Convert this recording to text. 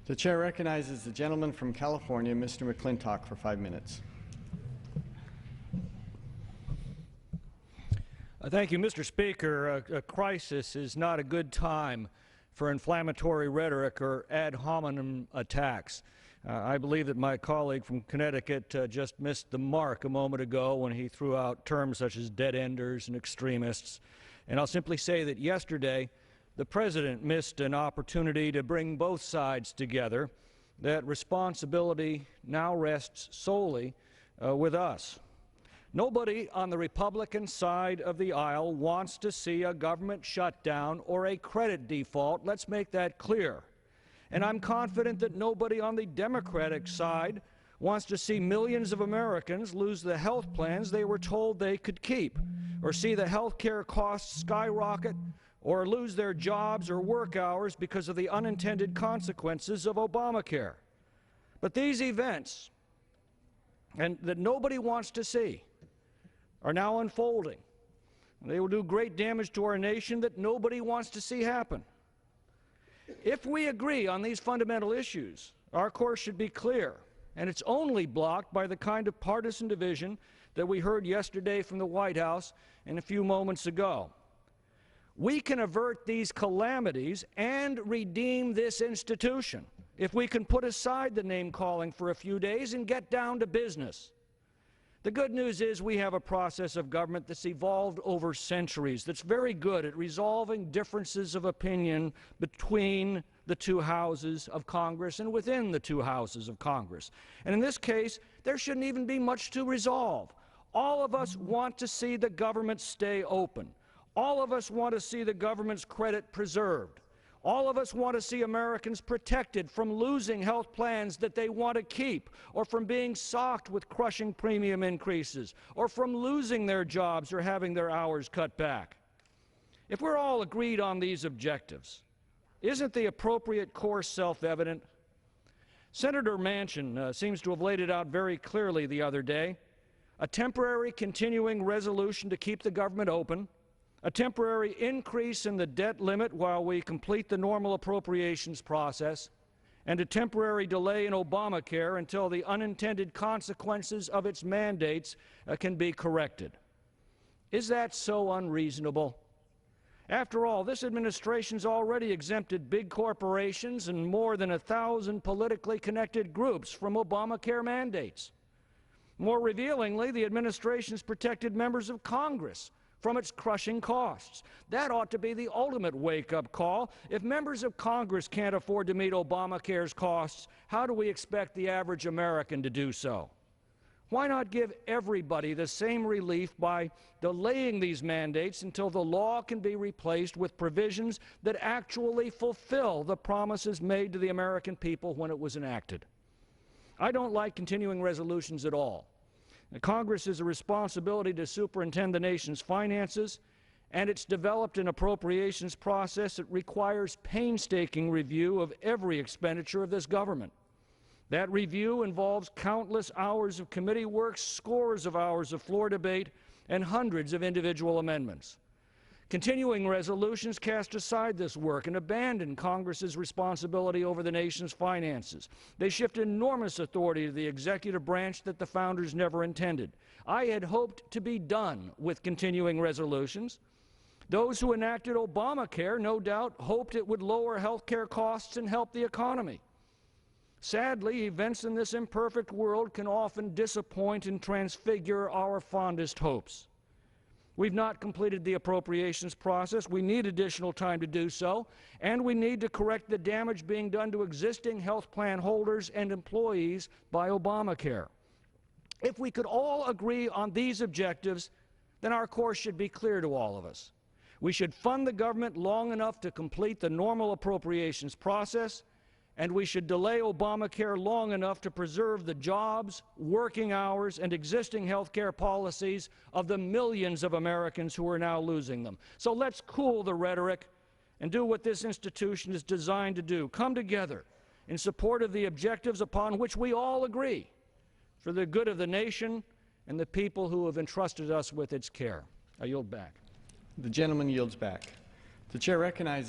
The chair recognizes the gentleman from California, Mr. McClintock, for 5 minutes. Thank you, Mr. Speaker. A crisis is not a good time for inflammatory rhetoric or ad hominem attacks. I believe that my colleague from Connecticut just missed the mark a moment ago when he threw out terms such as dead-enders and extremists. And I'll simply say that yesterday the President missed an opportunity to bring both sides together. That responsibility now rests solely with us. Nobody on the Republican side of the aisle wants to see a government shutdown or a credit default. Let's make that clear. And I'm confident that nobody on the Democratic side wants to see millions of Americans lose the health plans they were told they could keep, or see the health care costs skyrocket, or lose their jobs or work hours because of the unintended consequences of Obamacare. But these events, and that nobody wants to see, are now unfolding. They will do great damage to our nation that nobody wants to see happen. If we agree on these fundamental issues, our course should be clear, and it's only blocked by the kind of partisan division that we heard yesterday from the White House and a few moments ago. We can avert these calamities and redeem this institution if we can put aside the name-calling for a few days and get down to business. The good news is we have a process of government that's evolved over centuries, that's very good at resolving differences of opinion between the two houses of Congress and within the two houses of Congress. And in this case, there shouldn't even be much to resolve. All of us want to see the government stay open. All of us want to see the government's credit preserved. All of us want to see Americans protected from losing health plans that they want to keep, or from being socked with crushing premium increases, or from losing their jobs or having their hours cut back. If we're all agreed on these objectives, isn't the appropriate course self-evident? Senator Manchin seems to have laid it out very clearly the other day. A temporary continuing resolution to keep the government open, a temporary increase in the debt limit while we complete the normal appropriations process, and a temporary delay in Obamacare until the unintended consequences of its mandates can be corrected. Is that so unreasonable? After all, this administration's already exempted big corporations and more than 1,000 politically connected groups from Obamacare mandates. More revealingly, the administration's protected members of Congress from its crushing costs. That ought to be the ultimate wake-up call. If members of Congress can't afford to meet Obamacare's costs, how do we expect the average American to do so? Why not give everybody the same relief by delaying these mandates until the law can be replaced with provisions that actually fulfill the promises made to the American people when it was enacted? I don't like continuing resolutions at all. Congress has a responsibility to superintend the nation's finances, and it's developed an appropriations process that requires painstaking review of every expenditure of this government. That review involves countless hours of committee work, scores of hours of floor debate, and hundreds of individual amendments. Continuing resolutions cast aside this work and abandon Congress's responsibility over the nation's finances. They shift enormous authority to the executive branch that the founders never intended. I had hoped to be done with continuing resolutions. Those who enacted Obamacare, no doubt, hoped it would lower health care costs and help the economy. Sadly, events in this imperfect world can often disappoint and transfigure our fondest hopes. We've not completed the appropriations process. We need additional time to do so, and we need to correct the damage being done to existing health plan holders and employees by Obamacare. If we could all agree on these objectives, then our course should be clear to all of us. We should fund the government long enough to complete the normal appropriations process, and we should delay Obamacare long enough to preserve the jobs, working hours, and existing health care policies of the millions of Americans who are now losing them. So let's cool the rhetoric and do what this institution is designed to do. Come together in support of the objectives upon which we all agree for the good of the nation and the people who have entrusted us with its care. I yield back. The gentleman yields back. The chair recognizes